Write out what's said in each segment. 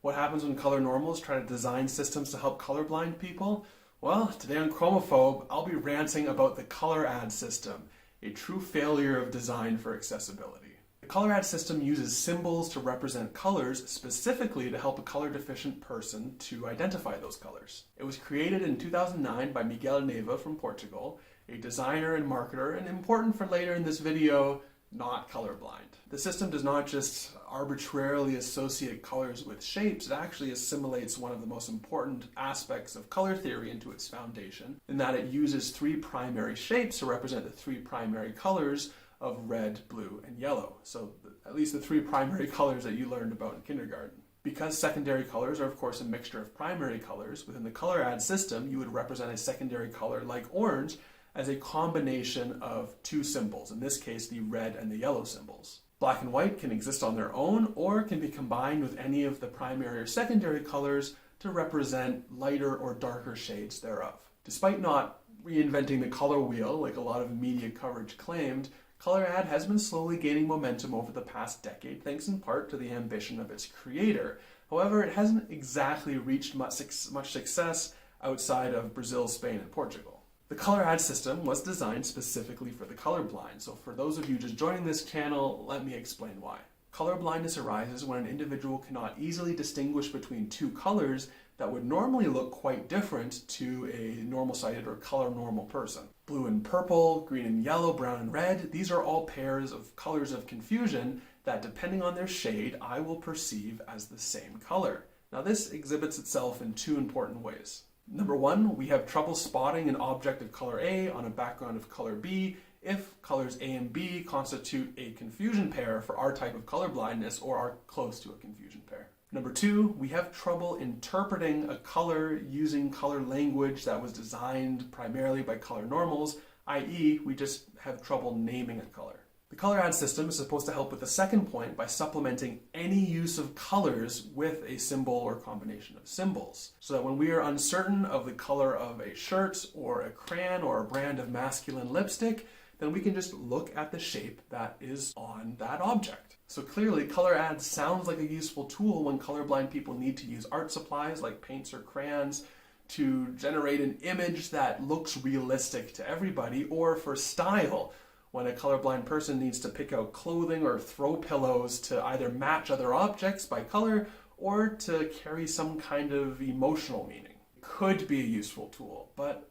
What happens when color normals try to design systems to help colorblind people? Well, today on Chromophobe, I'll be ranting about the ColorADD system, a true failure of design for accessibility. The ColorADD system uses symbols to represent colors specifically to help a color-deficient person to identify those colors. It was created in 2009 by Miguel Neva from Portugal, a designer and marketer, and important for later in this video, not colorblind. The system does not just arbitrarily associate colors with shapes, it actually assimilates one of the most important aspects of color theory into its foundation, in that it uses three primary shapes to represent the three primary colors of red, blue, and yellow. So at least the three primary colors that you learned about in kindergarten. Because secondary colors are of course a mixture of primary colors, within the ColorADD system you would represent a secondary color like orange as a combination of two symbols, in this case the red and the yellow symbols. Black and white can exist on their own or can be combined with any of the primary or secondary colors to represent lighter or darker shades thereof. Despite not reinventing the color wheel like a lot of media coverage claimed, ColorADD has been slowly gaining momentum over the past decade thanks in part to the ambition of its creator. However, it hasn't exactly reached much success outside of Brazil, Spain, and Portugal. The ColorADD system was designed specifically for the colorblind, so for those of you just joining this channel, let me explain why. Colorblindness arises when an individual cannot easily distinguish between two colors that would normally look quite different to a normal-sighted or color normal person. Blue and purple, green and yellow, brown and red, these are all pairs of colors of confusion that, depending on their shade, I will perceive as the same color. Now this exhibits itself in two important ways. Number one, we have trouble spotting an object of color A on a background of color B if colors A and B constitute a confusion pair for our type of colorblindness or are close to a confusion pair. Number two, we have trouble interpreting a color using color language that was designed primarily by color normals, i.e. we just have trouble naming a color. The ColorADD system is supposed to help with the second point by supplementing any use of colors with a symbol or combination of symbols, so that when we are uncertain of the color of a shirt or a crayon or a brand of masculine lipstick, then we can just look at the shape that is on that object. So clearly, ColorADD sounds like a useful tool when colorblind people need to use art supplies like paints or crayons to generate an image that looks realistic to everybody, or for style, when a colorblind person needs to pick out clothing or throw pillows to either match other objects by color or to carry some kind of emotional meaning. It could be a useful tool, but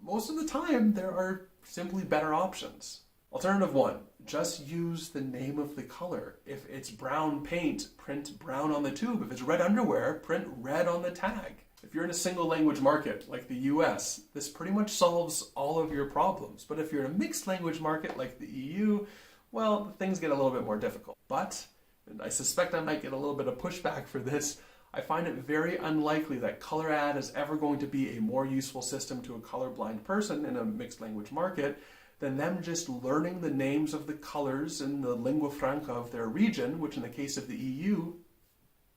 most of the time there are simply better options. Alternative one, just use the name of the color. If it's brown paint, print brown on the tube. If it's red underwear, print red on the tag. If you're in a single language market like the US, this pretty much solves all of your problems. But if you're in a mixed language market like the EU, well, things get a little bit more difficult. But, and I suspect I might get a little bit of pushback for this, I find it very unlikely that ColorADD is ever going to be a more useful system to a colorblind person in a mixed language market than them just learning the names of the colors in the lingua franca of their region, which in the case of the EU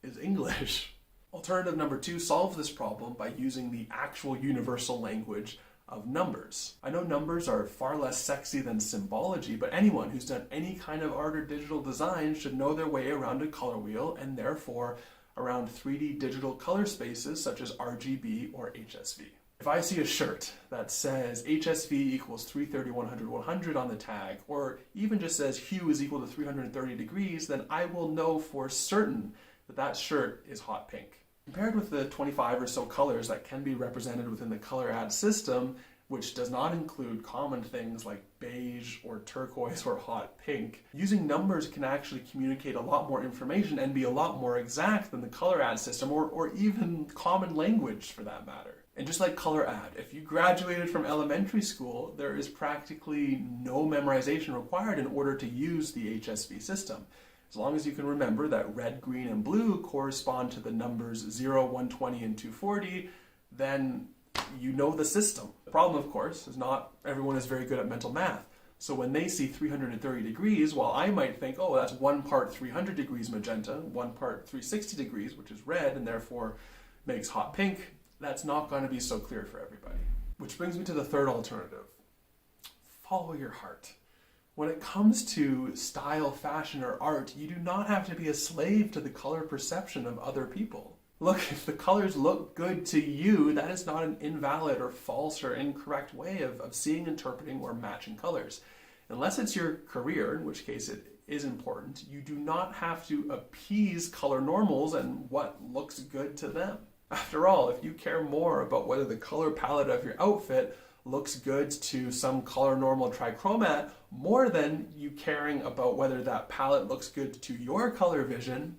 is English. Alternative number two solves this problem by using the actual universal language of numbers. I know numbers are far less sexy than symbology, but anyone who's done any kind of art or digital design should know their way around a color wheel and therefore around 3D digital color spaces such as RGB or HSV. If I see a shirt that says HSV equals 330, 100, 100 on the tag, or even just says hue is equal to 330 degrees, then I will know for certain that that shirt is hot pink. Compared with the 25 or so colors that can be represented within the ColorADD system, which does not include common things like beige or turquoise or hot pink, using numbers can actually communicate a lot more information and be a lot more exact than the ColorADD system or even common language for that matter. And just like ColorADD, if you graduated from elementary school, there is practically no memorization required in order to use the HSV system. As long as you can remember that red, green, and blue correspond to the numbers 0, 120, and 240, then you know the system. The problem, of course, is not everyone is very good at mental math. So when they see 330 degrees, while I might think, oh, that's 1 part 300 degrees magenta, 1 part 360 degrees, which is red, and therefore makes hot pink, that's not going to be so clear for everybody. Which brings me to the third alternative. Follow your heart. When it comes to style, fashion, or art, you do not have to be a slave to the color perception of other people. Look, if the colors look good to you, that is not an invalid or false or incorrect way of seeing, interpreting, or matching colors. Unless it's your career, in which case it is important, you do not have to appease color normals and what looks good to them. After all, if you care more about whether the color palette of your outfit looks good to some color normal trichromat more than you caring about whether that palette looks good to your color vision,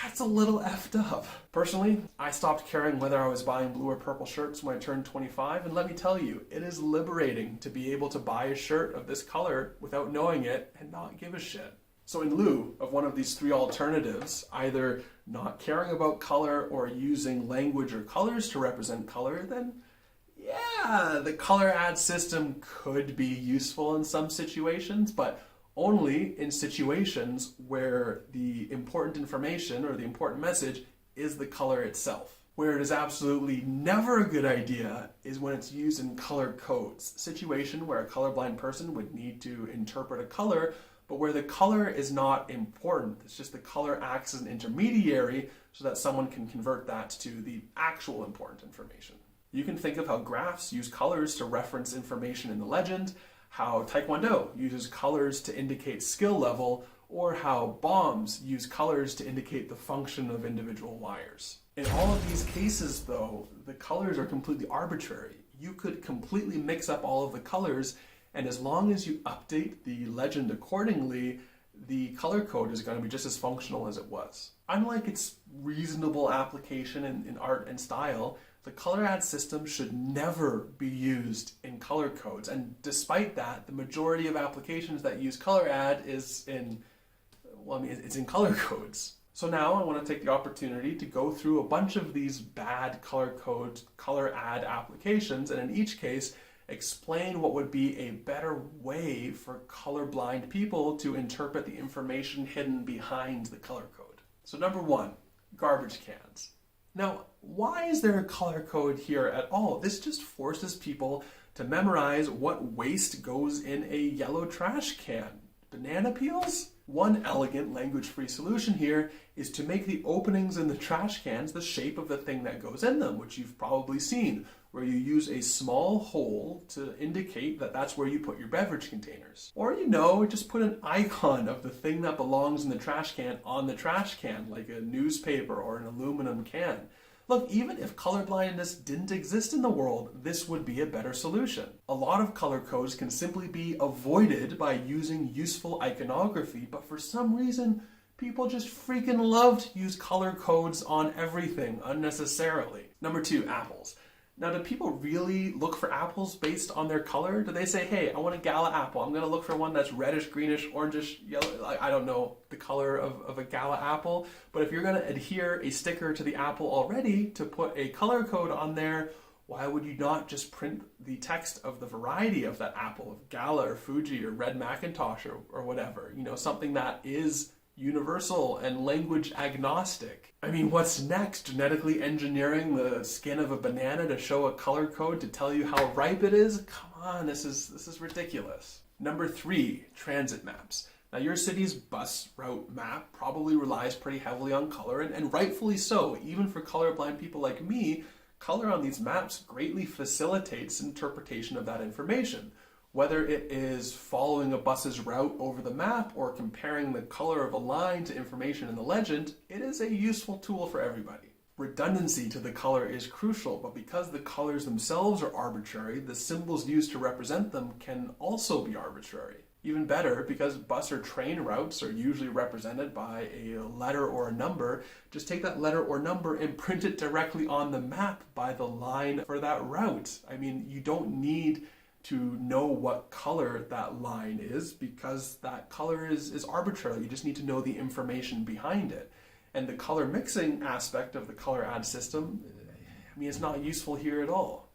that's a little effed up. Personally, I stopped caring whether I was buying blue or purple shirts when I turned 25, and let me tell you, it is liberating to be able to buy a shirt of this color without knowing it and not give a shit. So in lieu of one of these three alternatives, either not caring about color or using language or colors to represent color, then yeah, the ColorADD system could be useful in some situations, but only in situations where the important information or the important message is the color itself. Where it is absolutely never a good idea is when it's used in color codes, a situation where a colorblind person would need to interpret a color, but where the color is not important. It's just the color acts as an intermediary so that someone can convert that to the actual important information. You can think of how graphs use colors to reference information in the legend, how Taekwondo uses colors to indicate skill level, or how bombs use colors to indicate the function of individual wires. In all of these cases, though, the colors are completely arbitrary. You could completely mix up all of the colors, and as long as you update the legend accordingly, the color code is going to be just as functional as it was. Unlike its reasonable application in art and style, the ColorADD system should never be used in color codes, and despite that, the majority of applications that use ColorADD is in, it's in color codes. So now I want to take the opportunity to go through a bunch of these bad color code ColorADD applications, and in each case, explain what would be a better way for colorblind people to interpret the information hidden behind the color code. So number one, garbage cans. Now, why is there a color code here at all? This just forces people to memorize what waste goes in a yellow trash can. Banana peels? One elegant language-free solution here is to make the openings in the trash cans the shape of the thing that goes in them, which you've probably seen, where you use a small hole to indicate that that's where you put your beverage containers. Or, just put an icon of the thing that belongs in the trash can on the trash can, like a newspaper or an aluminum can. Look, even if colorblindness didn't exist in the world, this would be a better solution. A lot of color codes can simply be avoided by using useful iconography, but for some reason, people just freaking love to use color codes on everything unnecessarily. Number two, apples. Now, do people really look for apples based on their color? Do they say, hey, I want a gala apple. I'm going to look for one that's reddish, greenish, orangish, yellow. I don't know the color of a gala apple. But if you're going to adhere a sticker to the apple already to put a color code on there, why would you not just print the text of the variety of that apple, of gala or Fuji or red Macintosh or whatever? Something that is universal and language agnostic. I mean, what's next? Genetically engineering the skin of a banana to show a color code to tell you how ripe it is? Come on, this is ridiculous. Number three, transit maps. Now, your city's bus route map probably relies pretty heavily on color, and rightfully so. Even for colorblind people like me, color on these maps greatly facilitates interpretation of that information. Whether it is following a bus's route over the map or comparing the color of a line to information in the legend, it is a useful tool for everybody. Redundancy to the color is crucial, but because the colors themselves are arbitrary, the symbols used to represent them can also be arbitrary. Even better, because bus or train routes are usually represented by a letter or a number, just take that letter or number and print it directly on the map by the line for that route. I mean, you don't need to know what color that line is because that color is arbitrary. You just need to know the information behind it. And the color mixing aspect of the ColorADD system, it's not useful here at all.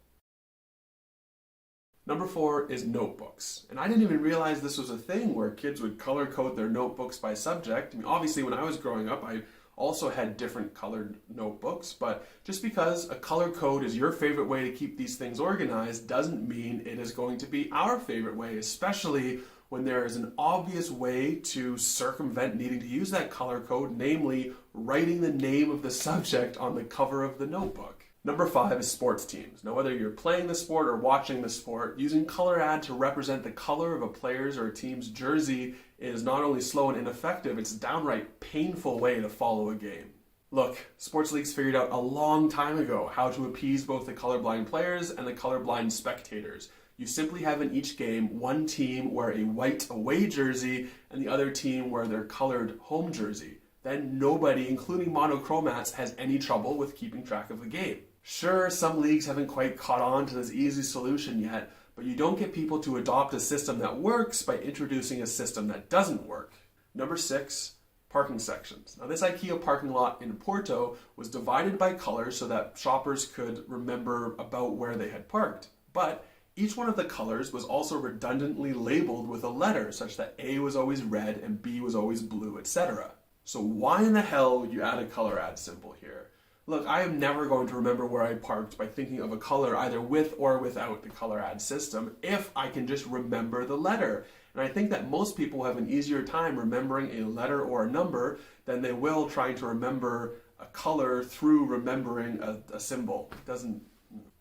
Number four is notebooks. And I didn't even realize this was a thing where kids would color code their notebooks by subject. Obviously when I was growing up, I also had different colored notebooks, but just because a color code is your favorite way to keep these things organized doesn't mean it is going to be our favorite way, especially when there is an obvious way to circumvent needing to use that color code, namely writing the name of the subject on the cover of the notebook. Number 5 is sports teams. Now, whether you're playing the sport or watching the sport, using ColorADD to represent the color of a player's or a team's jersey is not only slow and ineffective, it's a downright painful way to follow a game. Look, sports leagues figured out a long time ago how to appease both the colorblind players and the colorblind spectators. You simply have in each game one team wear a white away jersey and the other team wear their colored home jersey. Then nobody, including monochromats, has any trouble with keeping track of the game. Sure, some leagues haven't quite caught on to this easy solution yet, but you don't get people to adopt a system that works by introducing a system that doesn't work. Number 6, parking sections. Now, this IKEA parking lot in Porto was divided by color so that shoppers could remember about where they had parked. But each one of the colors was also redundantly labeled with a letter, such that A was always red and B was always blue, etc. So why in the hell would you add a ColorADD symbol here? Look, I am never going to remember where I parked by thinking of a color either with or without the ColorADD system if I can just remember the letter. And I think that most people have an easier time remembering a letter or a number than they will trying to remember a color through remembering a symbol. It doesn't.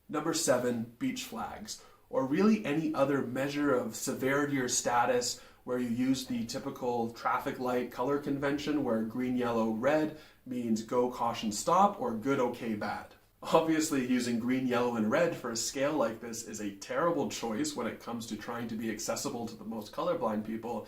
Number 7, beach flags, or really any other measure of severity or status where you use the typical traffic light color convention where green, yellow, red means go, caution, stop, or good, okay, bad. Obviously, using green, yellow, and red for a scale like this is a terrible choice when it comes to trying to be accessible to the most colorblind people,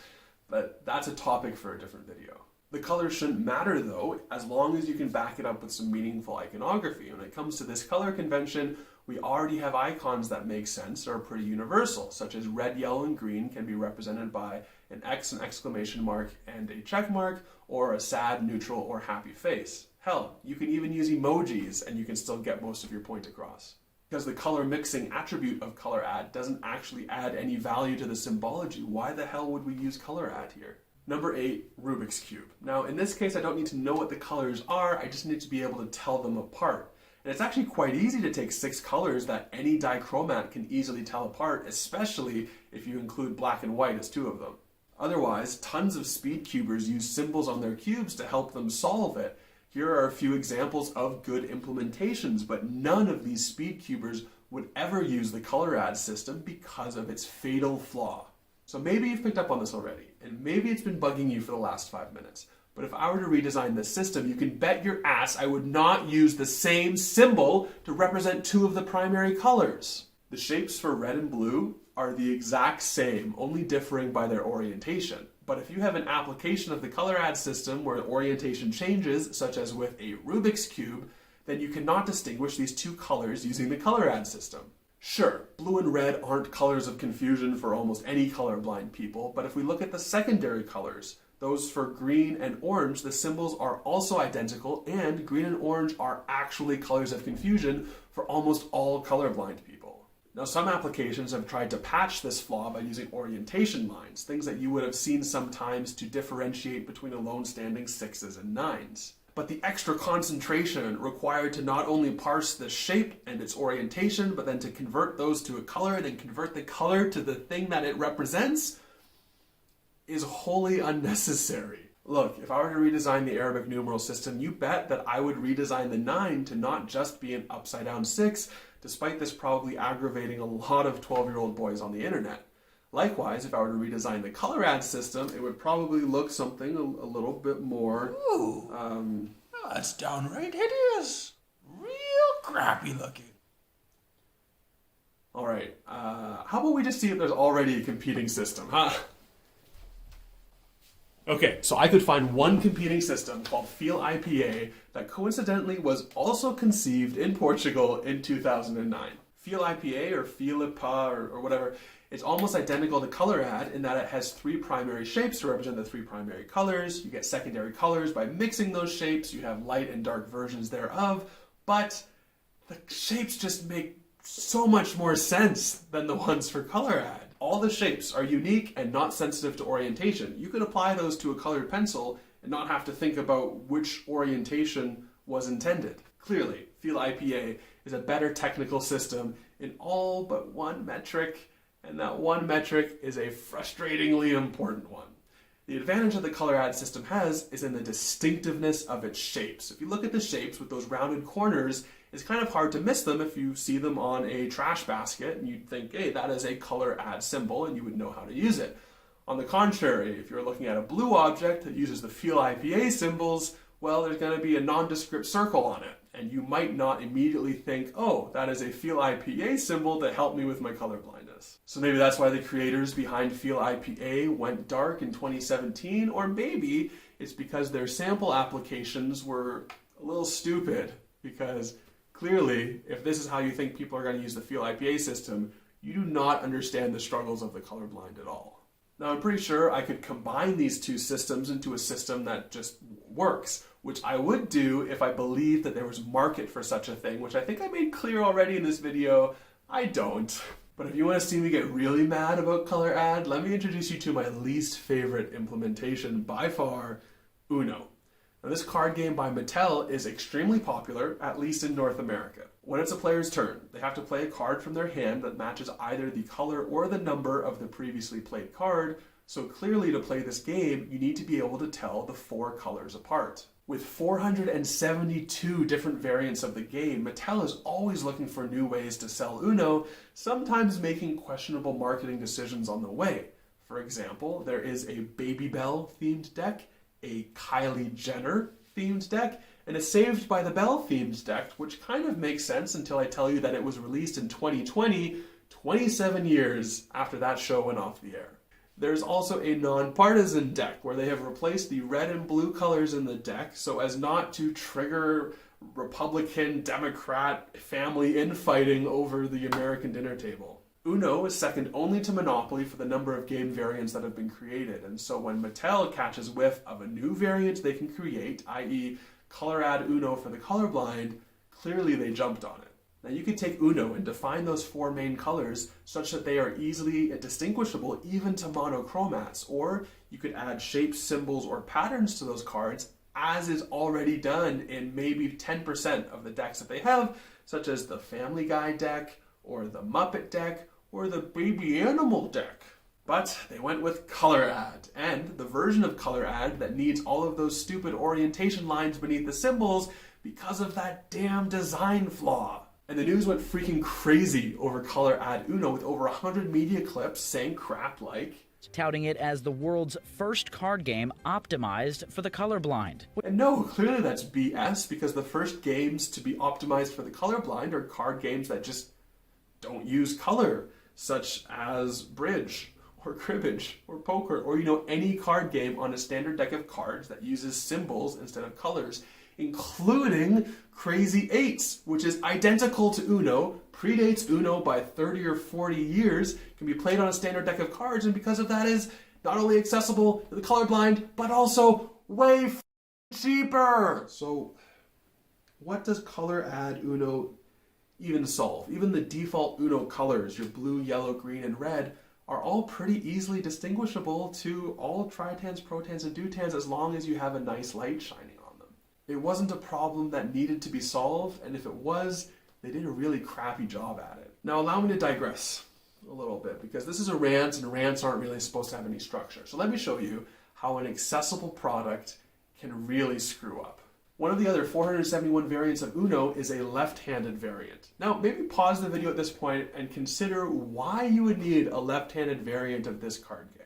but that's a topic for a different video. The colors shouldn't matter though, as long as you can back it up with some meaningful iconography. When it comes to this color convention, we already have icons that make sense or are pretty universal, such as red, yellow, and green can be represented by an X, an exclamation mark, and a check mark, or a sad, neutral, or happy face. Hell, you can even use emojis and you can still get most of your point across. Because the color mixing attribute of ColorADD doesn't actually add any value to the symbology, why the hell would we use ColorADD here? Number 8, Rubiks Cube. Now, in this case, I don't need to know what the colors are, I just need to be able to tell them apart. And it's actually quite easy to take 6 colors that any dichromat can easily tell apart, especially if you include black and white as 2 of them. Otherwise, tons of speed cubers use symbols on their cubes to help them solve it. Here are a few examples of good implementations, but none of these speed cubers would ever use the ColorADD system because of its fatal flaw. So maybe you've picked up on this already, and maybe it's been bugging you for the last 5 minutes. But if I were to redesign this system, you can bet your ass I would not use the same symbol to represent 2 of the primary colors. The shapes for red and blue are the exact same, only differing by their orientation. But if you have an application of the ColorADD system where orientation changes, such as with a Rubiks Cube, then you cannot distinguish these 2 colors using the ColorADD system. Sure, blue and red aren't colors of confusion for almost any colorblind people, but if we look at the secondary colors, those for green and orange, the symbols are also identical, and green and orange are actually colors of confusion for almost all colorblind people. Now, some applications have tried to patch this flaw by using orientation lines, things that you would have seen sometimes to differentiate between alone standing 6s and 9s. But the extra concentration required to not only parse the shape and its orientation, but then to convert those to a color and then convert the color to the thing that it represents is wholly unnecessary. Look, if I were to redesign the Arabic numeral system, you bet that I would redesign the 9 to not just be an upside down 6, despite this probably aggravating a lot of 12-year-old boys on the internet. Likewise, if I were to redesign the ColorADD system, it would probably look something a little bit more... Ooh, that's downright hideous. Real crappy looking. Alright, how about we just see if there's already a competing system, huh? Okay, so I could find one competing system called FeelIPA that coincidentally was also conceived in Portugal in 2009. FeelIPA or FeelIPA or whatever, it's almost identical to ColorADD in that it has 3 primary shapes to represent the 3 primary colors. You get secondary colors by mixing those shapes. You have light and dark versions thereof, but the shapes just make so much more sense than the ones for ColorADD. All the shapes are unique and not sensitive to orientation. You could apply those to a colored pencil and not have to think about which orientation was intended. Clearly, FeelIPA is a better technical system in all but one metric, And that one metric is a frustratingly important one. The advantage that the ColorADD system has is in the distinctiveness of its shapes. If you look at the shapes with those rounded corners, it's kind of hard to miss them if you see them on a trash basket and you'd think, hey, that is a ColorADD symbol, and you would know how to use it. On the contrary, if you're looking at a blue object that uses the FeelIPA symbols, well, there's going to be a nondescript circle on it, and you might not immediately think, oh, that is a FeelIPA symbol that helped me with my color blindness. So maybe that's why the creators behind FeelIPA went dark in 2017, or maybe it's because their sample applications were a little stupid, because clearly, if this is how you think people are going to use the FeelIPA system, you do not understand the struggles of the colorblind at all. Now, I'm pretty sure I could combine these two systems into a system that just works, which I would do if I believed that there was market for such a thing, which I think I made clear already in this video. I don't. But if you want to see me get really mad about ColorADD, let me introduce you to my least favorite implementation by far, Uno. Now, this card game by Mattel is extremely popular, at least in North America. When it's a player's turn, they have to play a card from their hand that matches either the color or the number of the previously played card, so clearly to play this game, you need to be able to tell the 4 colors apart. With 472 different variants of the game, Mattel is always looking for new ways to sell Uno, sometimes making questionable marketing decisions on the way. For example, there is a Baby Bell themed deck, a Kylie Jenner themed deck, and a Saved by the Bell themed deck, which kind of makes sense until I tell you that it was released in 2020, 27 years after that show went off the air. There's also a nonpartisan deck where they have replaced the red and blue colors in the deck so as not to trigger Republican, Democrat family infighting over the American dinner table. Uno is second only to Monopoly for the number of game variants that have been created, and so when Mattel catches whiff of a new variant they can create, i.e. ColorADD Uno for the colorblind, clearly they jumped on it. Now you could take Uno and define those 4 main colors such that they are easily distinguishable even to monochromats, or you could add shapes, symbols, or patterns to those cards as is already done in maybe 10% of the decks that they have, such as the Family Guy deck, or the Muppet deck, or the Baby Animal deck. But they went with ColorADD, and the version of ColorADD that needs all of those stupid orientation lines beneath the symbols because of that damn design flaw. And the news went freaking crazy over ColorADD Uno with over 100 media clips saying crap like, touting it as the world's first card game optimized for the colorblind. And no, clearly that's BS, because the first games to be optimized for the colorblind are card games that just don't use color, such as Bridge, or Cribbage, or Poker, or any card game on a standard deck of cards that uses symbols instead of colors, including Crazy Eights, which is identical to Uno, predates Uno by 30 or 40 years, can be played on a standard deck of cards, and because of that is not only accessible to the colorblind, but also way cheaper. So what does ColorADD Uno even solve? Even the default Uno colors, your blue, yellow, green, and red, are all pretty easily distinguishable to all tritans, protans, and deutans as long as you have a nice light shining on them. It wasn't a problem that needed to be solved, and if it was, they did a really crappy job at it. Now allow me to digress a little bit, because this is a rant, and rants aren't really supposed to have any structure. So let me show you how an accessible product can really screw up. One of the other 471 variants of Uno is a left-handed variant. Now, maybe pause the video at this point and consider why you would need a left-handed variant of this card game.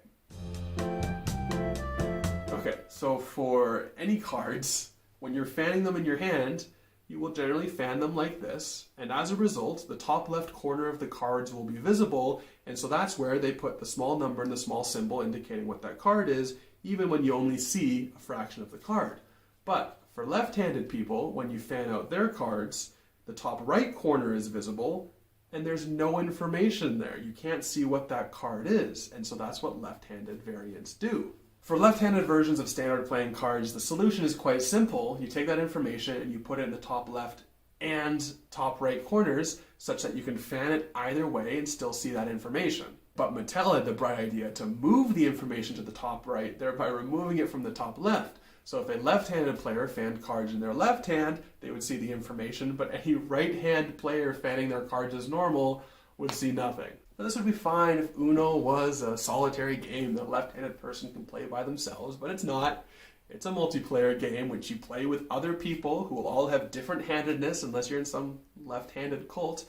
Okay, so for any cards, when you're fanning them in your hand, you will generally fan them like this, and as a result, the top left corner of the cards will be visible, and so that's where they put the small number and the small symbol indicating what that card is, even when you only see a fraction of the card. But for left-handed people, when you fan out their cards, the top right corner is visible, and there's no information there. You can't see what that card is, and so that's what left-handed variants do. For left-handed versions of standard playing cards, the solution is quite simple. You take that information and you put it in the top left and top right corners, such that you can fan it either way and still see that information. But Mattel had the bright idea to move the information to the top right, thereby removing it from the top left. So if a left-handed player fanned cards in their left hand, they would see the information, but any right-hand player fanning their cards as normal would see nothing. Now, this would be fine if Uno was a solitary game that a left-handed person can play by themselves, but it's not. It's a multiplayer game which you play with other people who will all have different handedness unless you're in some left-handed cult.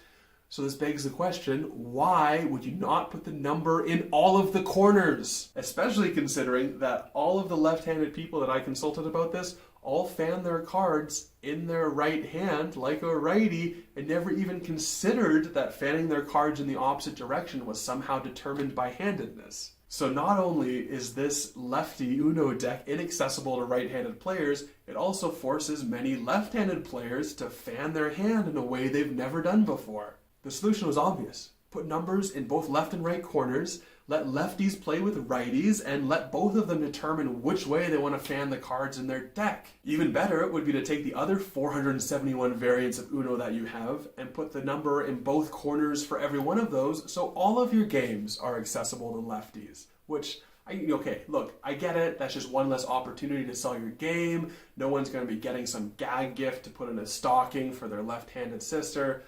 So this begs the question, why would you not put the number in all of the corners? Especially considering that all of the left-handed people that I consulted about this all fan their cards in their right hand like a righty and never even considered that fanning their cards in the opposite direction was somehow determined by handedness. So not only is this lefty Uno deck inaccessible to right-handed players, it also forces many left-handed players to fan their hand in a way they've never done before. The solution was obvious. Put numbers in both left and right corners, let lefties play with righties, and let both of them determine which way they want to fan the cards in their deck. Even better would be to take the other 471 variants of Uno that you have and put the number in both corners for every one of those so all of your games are accessible to lefties. Which, okay, look, I get it. That's just one less opportunity to sell your game. No one's going to be getting some gag gift to put in a stocking for their left-handed sister.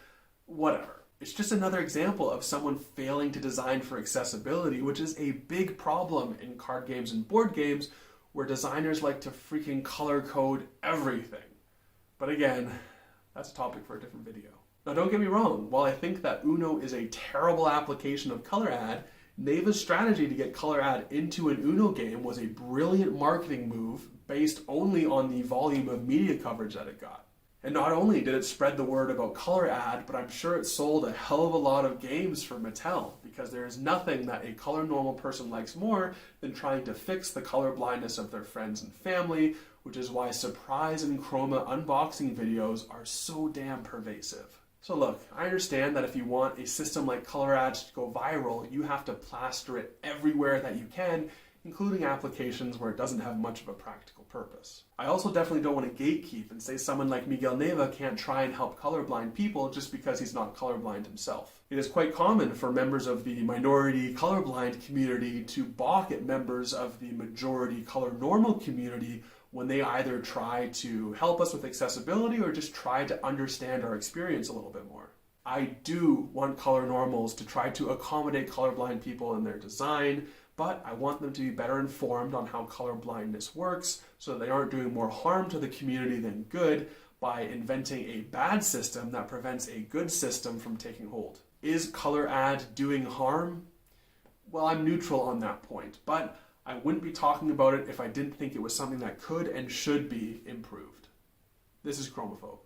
Whatever. It's just another example of someone failing to design for accessibility, which is a big problem in card games and board games where designers like to freaking color code everything. But again, that's a topic for a different video. Now don't get me wrong, while I think that Uno is a terrible application of ColorADD, Neva's strategy to get ColorADD into an Uno game was a brilliant marketing move based only on the volume of media coverage that it got. And not only did it spread the word about ColorADD, but I'm sure it sold a hell of a lot of games for Mattel, because there is nothing that a color normal person likes more than trying to fix the color blindness of their friends and family, which is why surprise and chroma unboxing videos are so damn pervasive. So look, I understand that if you want a system like ColorADD to go viral, you have to plaster it everywhere that you can, including applications where it doesn't have much of a practical purpose. I also definitely don't want to gatekeep and say someone like Miguel Neva can't try and help colorblind people just because he's not colorblind himself. It is quite common for members of the minority colorblind community to balk at members of the majority color normal community when they either try to help us with accessibility or just try to understand our experience a little bit more. I do want color normals to try to accommodate colorblind people in their design, but I want them to be better informed on how colorblindness works so that they aren't doing more harm to the community than good by inventing a bad system that prevents a good system from taking hold. Is ColorADD doing harm? Well, I'm neutral on that point, but I wouldn't be talking about it if I didn't think it was something that could and should be improved. This is Chromophobe.